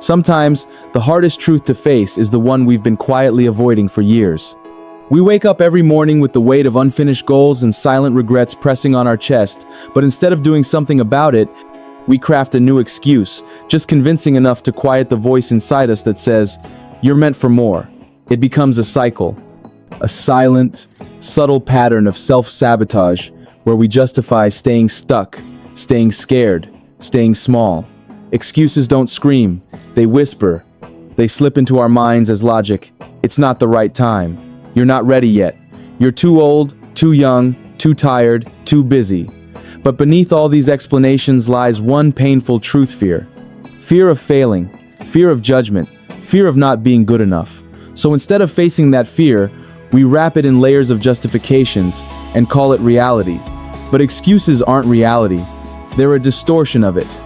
Sometimes, the hardest truth to face is the one we've been quietly avoiding for years. We wake up every morning with the weight of unfinished goals and silent regrets pressing on our chest, but instead of doing something about it, we craft a new excuse, just convincing enough to quiet the voice inside us that says, "You're meant for more." It becomes a cycle, a silent, subtle pattern of self-sabotage where we justify staying stuck, staying scared, staying small. Excuses don't scream, they whisper. They slip into our minds as logic. It's not the right time. You're not ready yet. You're too old, too young, too tired, too busy. But beneath all these explanations lies one painful truth fear. Fear of failing, fear of judgment, fear of not being good enough. So instead of facing that fear, we wrap it in layers of justifications and call it reality. But excuses aren't reality. They're a distortion of it.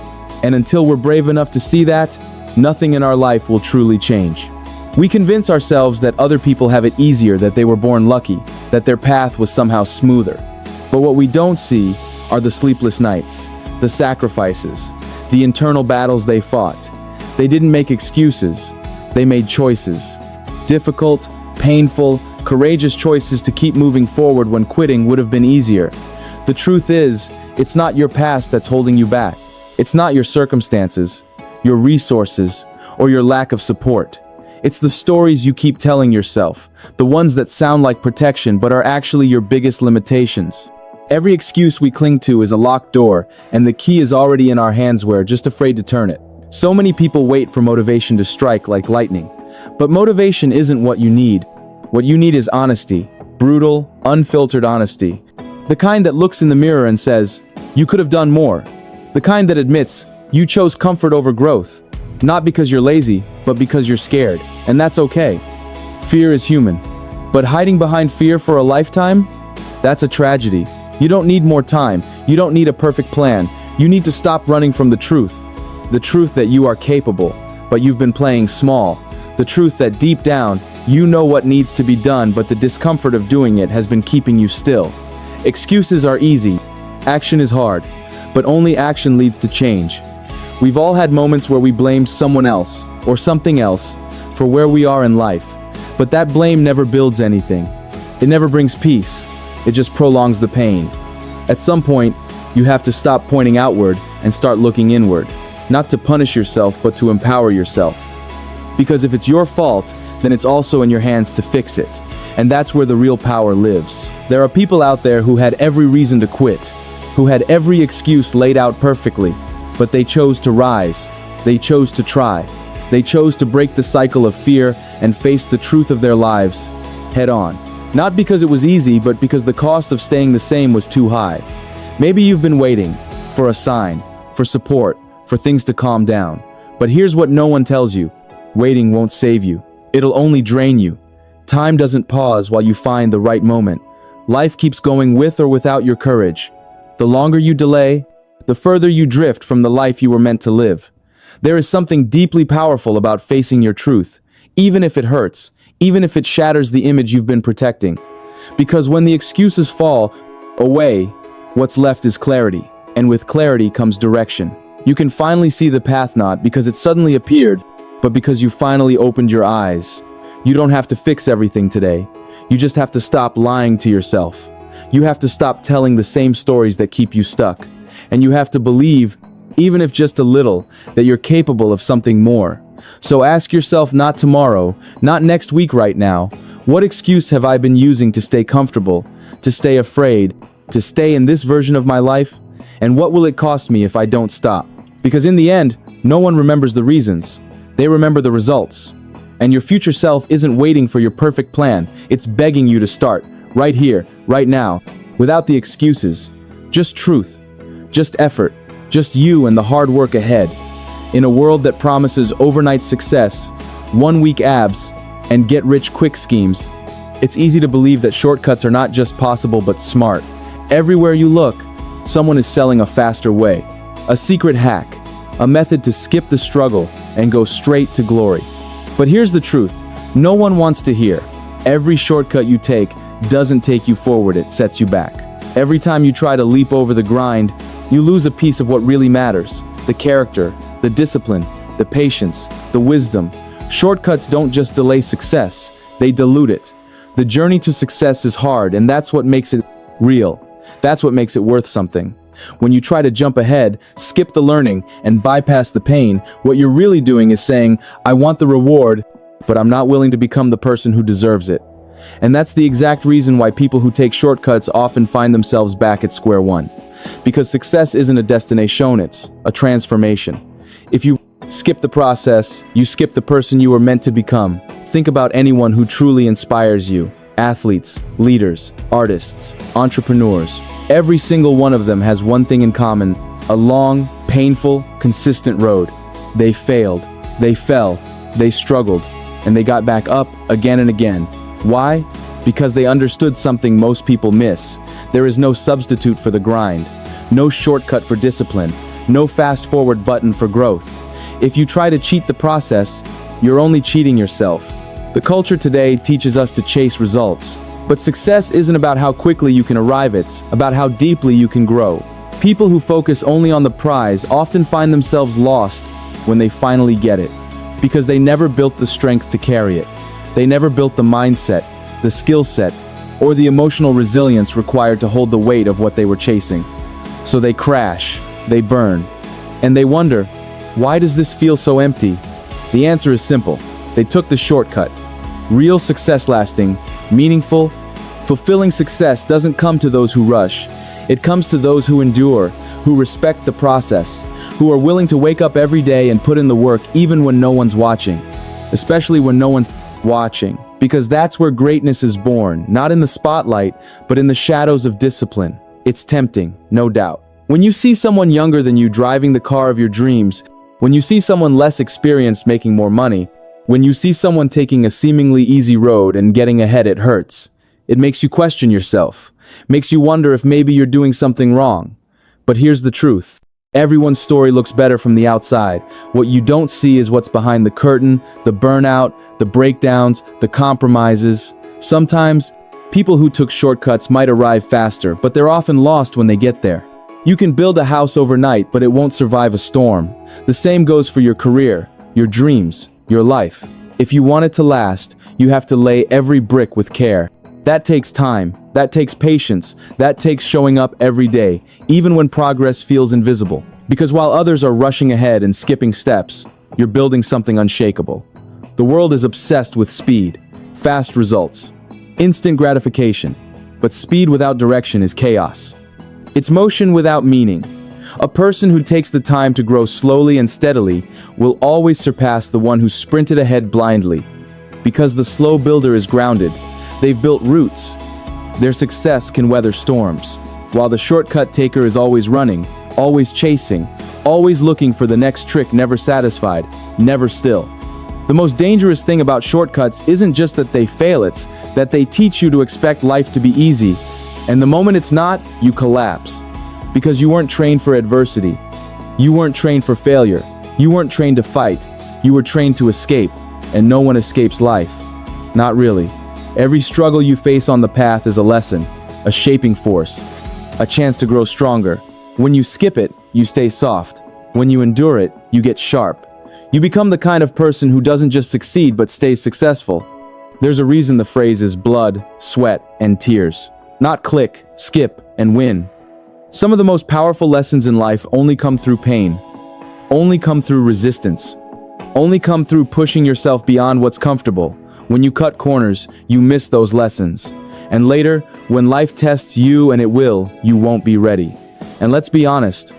And until we're brave enough to see that, nothing in our life will truly change. We convince ourselves that other people have it easier, that they were born lucky, that their path was somehow smoother. But what we don't see are the sleepless nights, the sacrifices, the internal battles they fought. They didn't make excuses, they made choices. Difficult, painful, courageous choices to keep moving forward when quitting would have been easier. The truth is, it's not your past that's holding you back. It's not your circumstances, your resources, or your lack of support. It's the stories you keep telling yourself, the ones that sound like protection but are actually your biggest limitations. Every excuse we cling to is a locked door, and the key is already in our hands, we're just afraid to turn it. So many people wait for motivation to strike like lightning. But motivation isn't what you need. What you need is honesty, brutal, unfiltered honesty. The kind that looks in the mirror and says, "You could have done more." The kind that admits, "You chose comfort over growth." Not because you're lazy, but because you're scared. And that's okay. Fear is human. But hiding behind fear for a lifetime? That's a tragedy. You don't need more time. You don't need a perfect plan. You need to stop running from the truth. The truth that you are capable, but you've been playing small. The truth that deep down, you know what needs to be done, but the discomfort of doing it has been keeping you still. Excuses are easy. Action is hard. But only action leads to change. We've all had moments where we blamed someone else, or something else, for where we are in life. But that blame never builds anything. It never brings peace. It just prolongs the pain. At some point, you have to stop pointing outward and start looking inward. Not to punish yourself, but to empower yourself. Because if it's your fault, then it's also in your hands to fix it. And that's where the real power lives. There are people out there who had every reason to quit, who had every excuse laid out perfectly, but they chose to rise. They chose to try. They chose to break the cycle of fear and face the truth of their lives head on. Not because it was easy, but because the cost of staying the same was too high. Maybe you've been waiting for a sign, for support, for things to calm down. But here's what no one tells you. Waiting won't save you. It'll only drain you. Time doesn't pause while you find the right moment. Life keeps going with or without your courage. The longer you delay, the further you drift from the life you were meant to live. There is something deeply powerful about facing your truth, even if it hurts, even if it shatters the image you've been protecting. Because when the excuses fall away, what's left is clarity, and with clarity comes direction. You can finally see the path, not because it suddenly appeared, but because you finally opened your eyes. You don't have to fix everything today. You just have to stop lying to yourself. You have to stop telling the same stories that keep you stuck. And you have to believe, even if just a little, that you're capable of something more. So ask yourself, not tomorrow, not next week, right now, what excuse have I been using to stay comfortable, to stay afraid, to stay in this version of my life? And what will it cost me if I don't stop? Because in the end, no one remembers the reasons. They remember the results. And your future self isn't waiting for your perfect plan. It's begging you to start, right here, right now, without the excuses. Just truth, just effort, just you and the hard work ahead. In a world that promises overnight success, 1-week abs, and get-rich-quick schemes, it's easy to believe that shortcuts are not just possible but smart. Everywhere you look, someone is selling a faster way, a secret hack, a method to skip the struggle and go straight to glory. But here's the truth, no one wants to hear. Every shortcut you take doesn't take you forward, it sets you back. Every time you try to leap over the grind, you lose a piece of what really matters, the character, the discipline, the patience, the wisdom. Shortcuts don't just delay success, they dilute it. The journey to success is hard, and that's what makes it real. That's what makes it worth something. When you try to jump ahead, skip the learning, and bypass the pain, what you're really doing is saying, I want the reward, but I'm not willing to become the person who deserves it. And that's the exact reason why people who take shortcuts often find themselves back at square one. Because success isn't a destination, it's a transformation. If you skip the process, you skip the person you were meant to become. Think about anyone who truly inspires you. Athletes, leaders, artists, entrepreneurs. Every single one of them has one thing in common: a long, painful, consistent road. They failed, they fell, they struggled, and they got back up again and again. Why? Because they understood something most people miss. There is no substitute for the grind, no shortcut for discipline, no fast-forward button for growth. If you try to cheat the process, you're only cheating yourself. The culture today teaches us to chase results. But success isn't about how quickly you can arrive, it's about how deeply you can grow. People who focus only on the prize often find themselves lost when they finally get it, because they never built the strength to carry it. They never built the mindset, the skill set, or the emotional resilience required to hold the weight of what they were chasing. So they crash, they burn, and they wonder, why does this feel so empty? The answer is simple. They took the shortcut. Real success, lasting, meaningful, fulfilling success doesn't come to those who rush. It comes to those who endure, who respect the process, who are willing to wake up every day and put in the work even when no one's watching. Especially when no one's watching. Because that's where greatness is born, not in the spotlight, but in the shadows of discipline. It's tempting, no doubt. When you see someone younger than you driving the car of your dreams, when you see someone less experienced making more money, when you see someone taking a seemingly easy road and getting ahead, it hurts. It makes you question yourself. Makes you wonder if maybe you're doing something wrong. But here's the truth. Everyone's story looks better from the outside. What you don't see is what's behind the curtain, the burnout, the breakdowns, the compromises. Sometimes, people who took shortcuts might arrive faster, but they're often lost when they get there. You can build a house overnight, but it won't survive a storm. The same goes for your career, your dreams, your life. If you want it to last, you have to lay every brick with care. That takes time, that takes patience, that takes showing up every day, even when progress feels invisible. Because while others are rushing ahead and skipping steps, you're building something unshakable. The world is obsessed with speed, fast results, instant gratification. But speed without direction is chaos. It's motion without meaning. A person who takes the time to grow slowly and steadily will always surpass the one who sprinted ahead blindly. Because the slow builder is grounded, they've built roots. Their success can weather storms, while the shortcut taker is always running, always chasing, always looking for the next trick, never satisfied, never still. The most dangerous thing about shortcuts isn't just that they fail, it's that they teach you to expect life to be easy, and the moment it's not, you collapse. Because you weren't trained for adversity. You weren't trained for failure. You weren't trained to fight. You were trained to escape, and no one escapes life. Not really. Every struggle you face on the path is a lesson, a shaping force, a chance to grow stronger. When you skip it, you stay soft. When you endure it, you get sharp. You become the kind of person who doesn't just succeed but stays successful. There's a reason the phrase is blood, sweat, and tears. Not click, skip, and win. Some of the most powerful lessons in life only come through pain, only come through resistance, only come through pushing yourself beyond what's comfortable. When you cut corners, you miss those lessons. And later, when life tests you, and it will, you won't be ready. And let's be honest,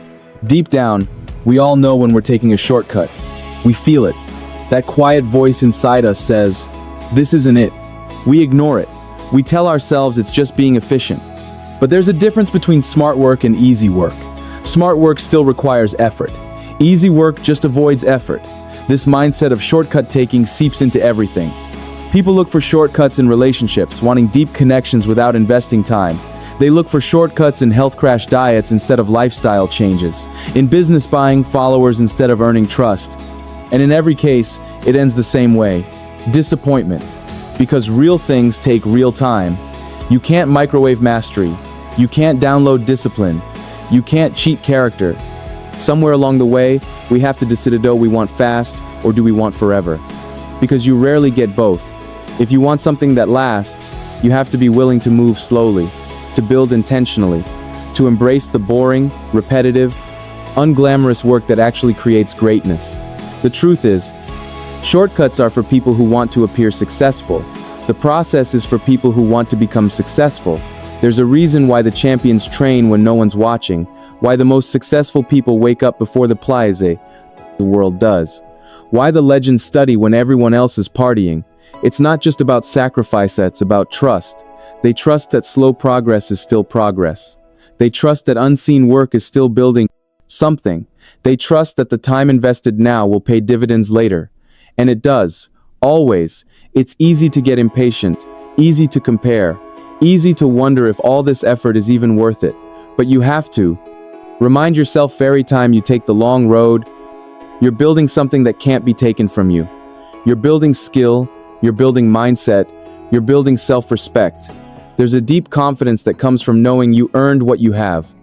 deep down, we all know when we're taking a shortcut. We feel it. That quiet voice inside us says, this isn't it. We ignore it. We tell ourselves it's just being efficient. But there's a difference between smart work and easy work. Smart work still requires effort. Easy work just avoids effort. This mindset of shortcut taking seeps into everything. People look for shortcuts in relationships, wanting deep connections without investing time. They look for shortcuts in health crash diets instead of lifestyle changes. In business, buying followers instead of earning trust. And in every case, it ends the same way. Disappointment. Because real things take real time. You can't microwave mastery. You can't download discipline. You can't cheat character. Somewhere along the way, we have to decide, do we want fast or do we want forever? Because you rarely get both. If you want something that lasts, you have to be willing to move slowly, to build intentionally, to embrace the boring, repetitive, unglamorous work that actually creates greatness. The truth is, shortcuts are for people who want to appear successful. The process is for people who want to become successful. There's a reason why the champions train when no one's watching, why the most successful people wake up before the world does, why the legends study when everyone else is partying. It's not just about sacrifice, it's about trust. They trust that slow progress is still progress. They trust that unseen work is still building something. They trust that the time invested now will pay dividends later. And it does. Always. It's easy to get impatient, easy to compare, easy to wonder if all this effort is even worth it. But you have to. Remind yourself every time you take the long road, you're building something that can't be taken from you. You're building skill, you're building mindset, you're building self-respect. There's a deep confidence that comes from knowing you earned what you have.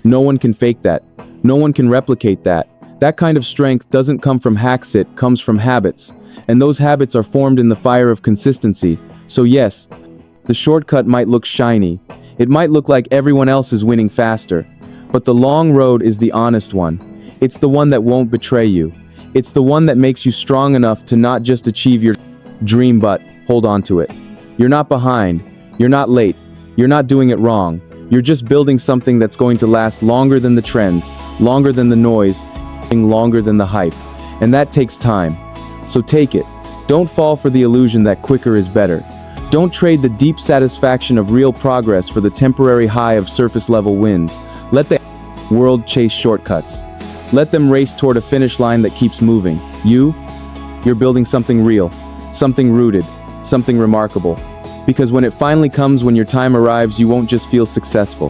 No one can fake that. No one can replicate that. That kind of strength doesn't come from hacks, it comes from habits. And those habits are formed in the fire of consistency. So yes, the shortcut might look shiny. It might look like everyone else is winning faster. But the long road is the honest one. It's the one that won't betray you. It's the one that makes you strong enough to not just achieve your dream but hold on to it. You're not behind. You're not late. You're not doing it wrong. You're just building something that's going to last longer than the trends, longer than the noise, longer than the hype. And that takes time. So take it. Don't fall for the illusion that quicker is better. Don't trade the deep satisfaction of real progress for the temporary high of surface-level wins. Let the world chase shortcuts. Let them race toward a finish line that keeps moving. You're building something real, something rooted, something remarkable. Because when it finally comes, when your time arrives, you won't just feel successful.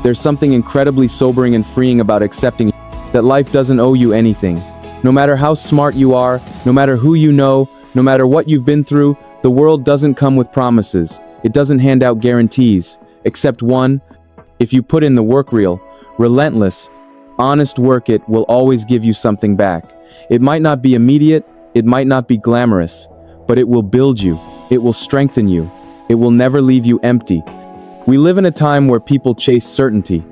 There's something incredibly sobering and freeing about accepting that life doesn't owe you anything. No matter how smart you are, no matter who you know, no matter what you've been through, the world doesn't come with promises. It doesn't hand out guarantees, except one. If you put in the work, relentless, honest work, it will always give you something back. It might not be immediate, it might not be glamorous, but it will build you, it will strengthen you, it will never leave you empty. We live in a time where people chase certainty.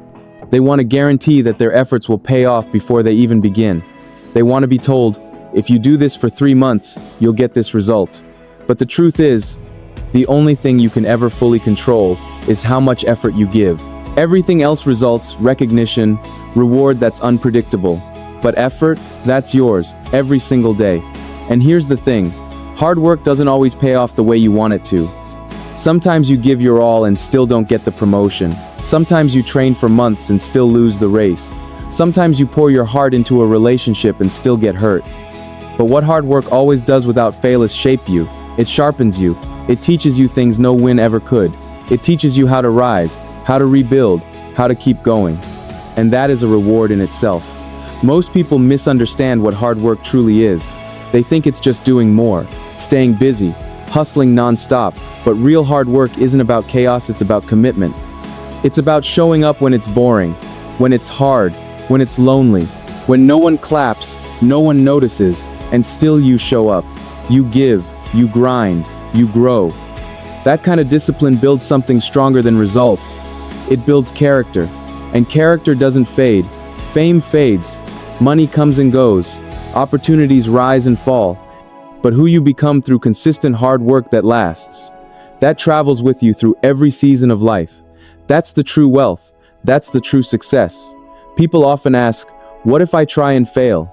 They want to guarantee that their efforts will pay off before they even begin. They want to be told, if you do this for 3 months, you'll get this result. But the truth is, the only thing you can ever fully control is how much effort you give. Everything else results, recognition, reward, that's unpredictable. But effort, that's yours, every single day. And here's the thing, hard work doesn't always pay off the way you want it to. Sometimes you give your all and still don't get the promotion. Sometimes you train for months and still lose the race. Sometimes you pour your heart into a relationship and still get hurt. But what hard work always does without fail is shape you. It sharpens you. It teaches you things no win ever could. It teaches you how to rise, how to rebuild, how to keep going. And that is a reward in itself. Most people misunderstand what hard work truly is. They think it's just doing more, staying busy, hustling non-stop. But real hard work isn't about chaos, it's about commitment. It's about showing up when it's boring, when it's hard, when it's lonely, when no one claps, no one notices, and still you show up. You give, you grind, you grow. That kind of discipline builds something stronger than results. It builds character, and character doesn't fade. Fame fades, money comes and goes, opportunities rise and fall. But who you become through consistent hard work that lasts, that travels with you through every season of life. That's the true wealth. That's the true success. People often ask, what if I try and fail?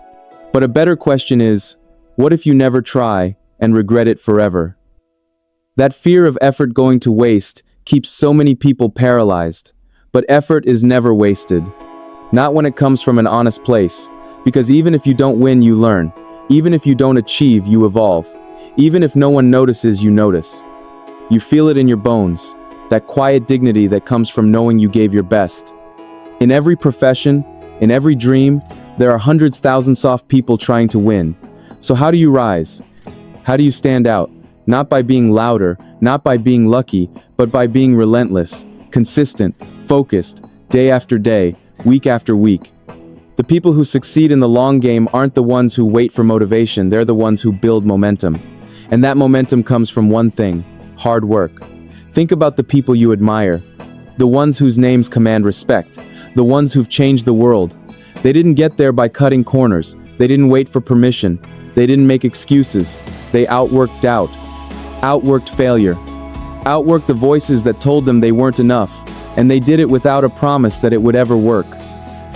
But a better question is, what if you never try and regret it forever? That fear of effort going to waste keeps so many people paralyzed. But effort is never wasted. Not when it comes from an honest place. Because even if you don't win, you learn. Even if you don't achieve, you evolve. Even if no one notices, you notice. You feel it in your bones, that quiet dignity that comes from knowing you gave your best. In every profession, in every dream, there are hundreds, thousands of people trying to win. So how do you rise? How do you stand out? Not by being louder, not by being lucky, but by being relentless, consistent, focused, day after day, week after week. The people who succeed in the long game aren't the ones who wait for motivation, they're the ones who build momentum. And that momentum comes from one thing: hard work. Think about the people you admire, the ones whose names command respect, the ones who've changed the world. They didn't get there by cutting corners, they didn't wait for permission, they didn't make excuses. They outworked doubt, outworked failure, outworked the voices that told them they weren't enough, and they did it without a promise that it would ever work.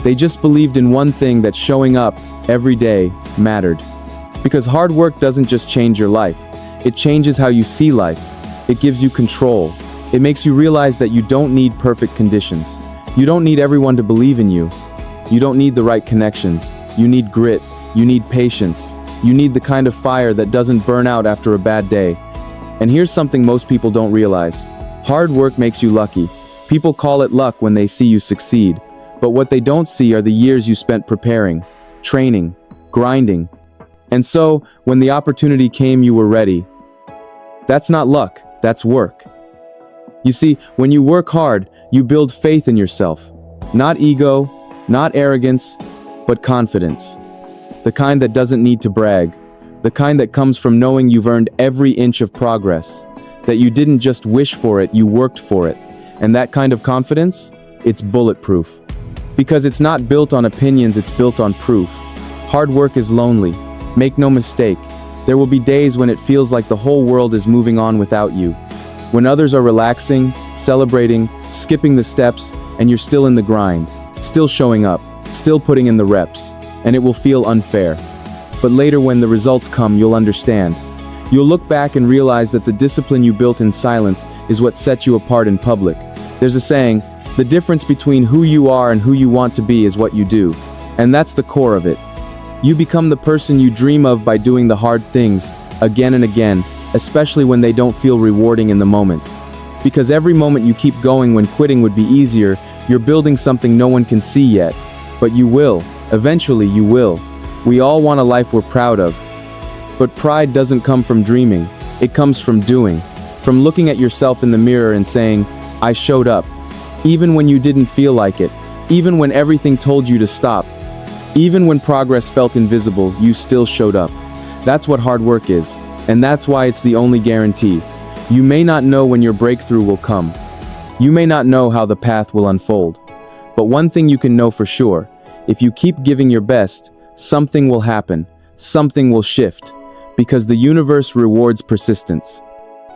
They just believed in one thing: that showing up every day mattered. Because hard work doesn't just change your life, it changes how you see life. It gives you control. It makes you realize that you don't need perfect conditions. You don't need everyone to believe in you. You don't need the right connections. You need grit. You need patience. You need the kind of fire that doesn't burn out after a bad day. And here's something most people don't realize. Hard work makes you lucky. People call it luck when they see you succeed. But what they don't see are the years you spent preparing, training, grinding. And so, when the opportunity came, you were ready. That's not luck, that's work. You see, when you work hard, you build faith in yourself. Not ego, not arrogance, but confidence. The kind that doesn't need to brag. The kind that comes from knowing you've earned every inch of progress. That you didn't just wish for it, you worked for it. And that kind of confidence? It's bulletproof. Because it's not built on opinions, it's built on proof. Hard work is lonely. Make no mistake. There will be days when it feels like the whole world is moving on without you. When others are relaxing, celebrating, skipping the steps, and you're still in the grind, still showing up, still putting in the reps, and it will feel unfair. But later, when the results come, you'll understand. You'll look back and realize that the discipline you built in silence is what set you apart in public. There's a saying, the difference between who you are and who you want to be is what you do. And that's the core of it. You become the person you dream of by doing the hard things, again and again, especially when they don't feel rewarding in the moment. Because every moment you keep going when quitting would be easier, you're building something no one can see yet. But you will. Eventually you will. We all want a life we're proud of. But pride doesn't come from dreaming. It comes from doing. From looking at yourself in the mirror and saying, I showed up. Even when you didn't feel like it. Even when everything told you to stop. Even when progress felt invisible, you still showed up. That's what hard work is. And that's why it's the only guarantee. You may not know when your breakthrough will come. You may not know how the path will unfold. But one thing you can know for sure, if you keep giving your best, something will happen. Something will shift. Because the universe rewards persistence.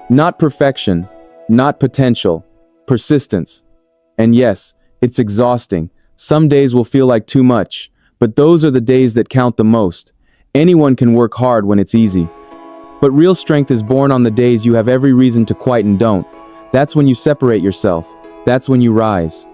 Not perfection, not potential, persistence. And yes, it's exhausting. Some days will feel like too much, but those are the days that count the most. Anyone can work hard when it's easy. But real strength is born on the days you have every reason to quit and don't. That's when you separate yourself. That's when you rise.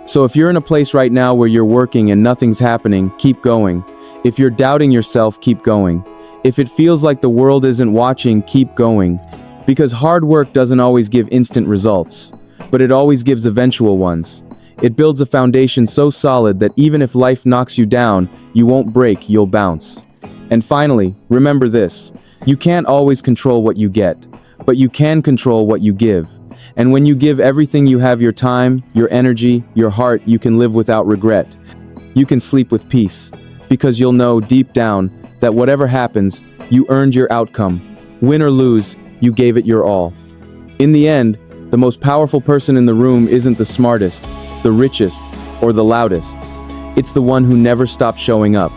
So if you're in a place right now where you're working and nothing's happening, keep going. If you're doubting yourself, keep going. If it feels like the world isn't watching, keep going. Because hard work doesn't always give instant results, but it always gives eventual ones. It builds a foundation so solid that even if life knocks you down, you won't break, you'll bounce. And finally, remember this. You can't always control what you get, but you can control what you give. And when you give everything you have, your time, your energy, your heart, you can live without regret. You can sleep with peace, because you'll know deep down that whatever happens, you earned your outcome. Win or lose, you gave it your all. In the end, the most powerful person in the room isn't the smartest, the richest, or the loudest. It's the one who never stops showing up.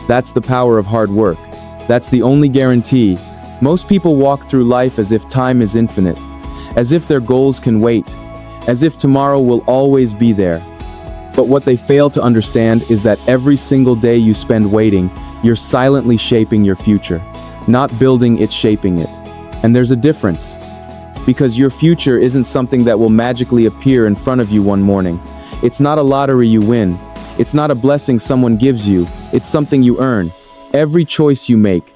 That's the power of hard work. That's the only guarantee. Most people walk through life as if time is infinite, as if their goals can wait, as if tomorrow will always be there. But what they fail to understand is that every single day you spend waiting, you're silently shaping your future. Not building it, shaping it. And there's a difference. Because your future isn't something that will magically appear in front of you one morning. It's not a lottery you win. It's not a blessing someone gives you. It's something you earn. Every choice you make,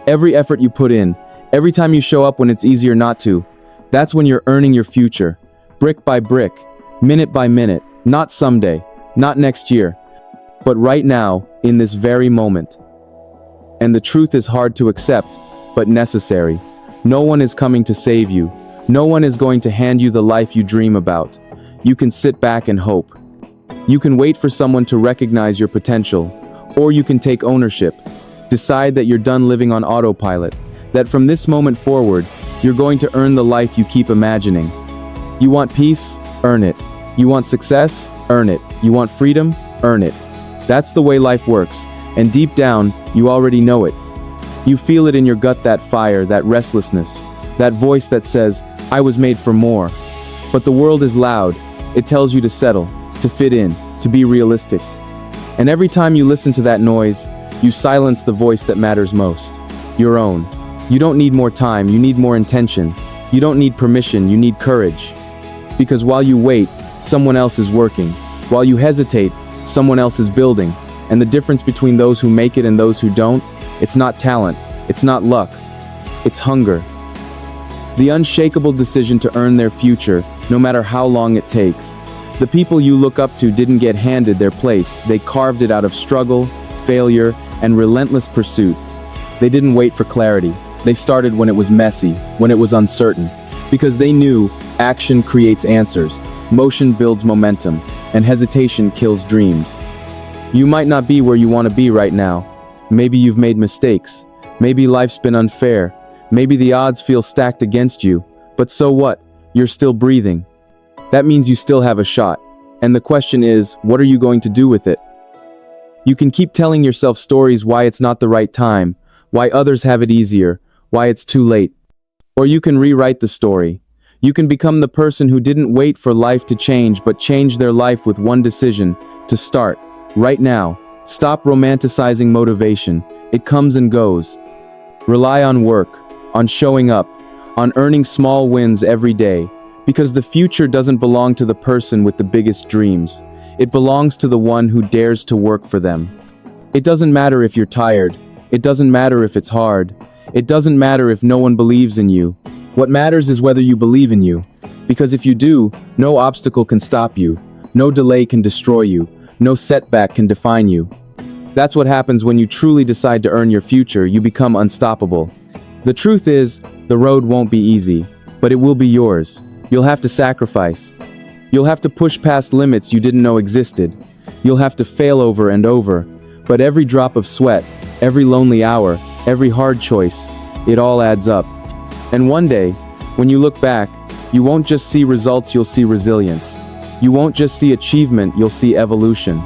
every effort you put in, every time you show up when it's easier not to, that's when you're earning your future. Brick by brick, minute by minute, not someday, not next year, but right now, in this very moment. And the truth is hard to accept, but necessary. No one is coming to save you. No one is going to hand you the life you dream about. You can sit back and hope. You can wait for someone to recognize your potential, or you can take ownership. Decide that you're done living on autopilot, that from this moment forward, you're going to earn the life you keep imagining. You want peace? Earn it. You want success? Earn it. You want freedom? Earn it. That's the way life works, and deep down, you already know it. You feel it in your gut, that fire, that restlessness, that voice that says, I was made for more. But the world is loud. It tells you to settle, to fit in, to be realistic. And every time you listen to that noise, you silence the voice that matters most, your own. You don't need more time, you need more intention. You don't need permission, you need courage. Because while you wait, someone else is working. While you hesitate, someone else is building. And the difference between those who make it and those who don't, it's not talent, it's not luck, it's hunger. The unshakable decision to earn their future, no matter how long it takes. The people you look up to didn't get handed their place, they carved it out of struggle, failure, and relentless pursuit. They didn't wait for clarity. They started when it was messy, when it was uncertain. Because they knew action creates answers, motion builds momentum, and hesitation kills dreams. You might not be where you want to be right now. Maybe you've made mistakes. Maybe life's been unfair. Maybe the odds feel stacked against you. But so what? You're still breathing. That means you still have a shot. And the question is, what are you going to do with it? You can keep telling yourself stories why it's not the right time, why others have it easier, why it's too late. Or you can rewrite the story. You can become the person who didn't wait for life to change but changed their life with one decision, to start, right now. Stop romanticizing motivation. It comes and goes. Rely on work, on showing up, on earning small wins every day. Because the future doesn't belong to the person with the biggest dreams. It belongs to the one who dares to work for them. It doesn't matter if you're tired. It doesn't matter if it's hard. It doesn't matter if no one believes in you. What matters is whether you believe in you. Because if you do, no obstacle can stop you. No delay can destroy you. No setback can define you. That's what happens when you truly decide to earn your future. You become unstoppable. The truth is, the road won't be easy, but it will be yours. You'll have to sacrifice. You'll have to push past limits you didn't know existed. You'll have to fail over and over. But every drop of sweat, every lonely hour, every hard choice, it all adds up. And one day, when you look back, you won't just see results, you'll see resilience. You won't just see achievement, you'll see evolution.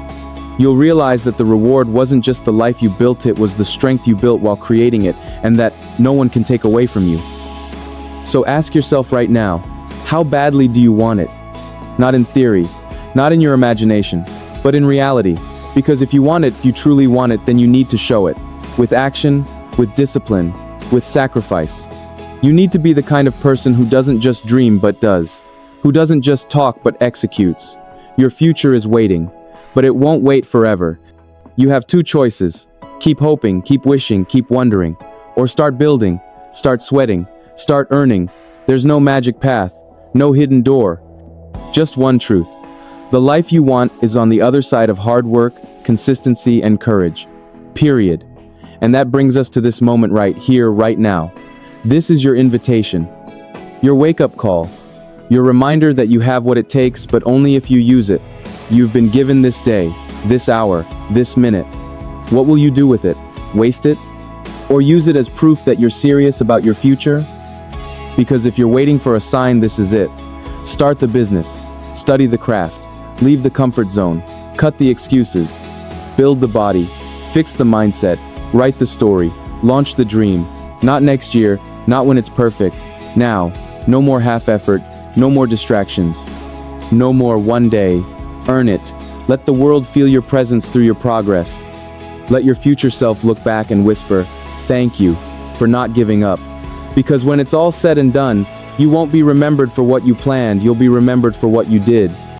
You'll realize that the reward wasn't just the life you built, it was the strength you built while creating it, and that no one can take away from you. So ask yourself right now, how badly do you want it? Not in theory, not in your imagination, but in reality. Because if you want it, if you truly want it, then you need to show it. With action, with discipline, with sacrifice. You need to be the kind of person who doesn't just dream but does. Who doesn't just talk but executes. Your future is waiting, but it won't wait forever. You have two choices. Keep hoping, keep wishing, keep wondering. Or start building, start sweating, start earning. There's no magic path, no hidden door. Just one truth. The life you want is on the other side of hard work, consistency, and courage. Period. And that brings us to this moment right here, right now. This is your invitation. Your wake-up call. Your reminder that you have what it takes, but only if you use it. You've been given this day, this hour, this minute. What will you do with it? Waste it? Or use it as proof that you're serious about your future? Because if you're waiting for a sign, this is it. Start the business. Study the craft. Leave the comfort zone. Cut the excuses. Build the body. Fix the mindset. Write the story. Launch the dream. Not next year, not when it's perfect. Now. No more half effort. No more distractions. No more one day. Earn it. Let the world feel your presence through your progress. Let your future self look back and whisper, thank you for not giving up. Because when it's all said and done, you won't be remembered for what you planned, you'll be remembered for what you did.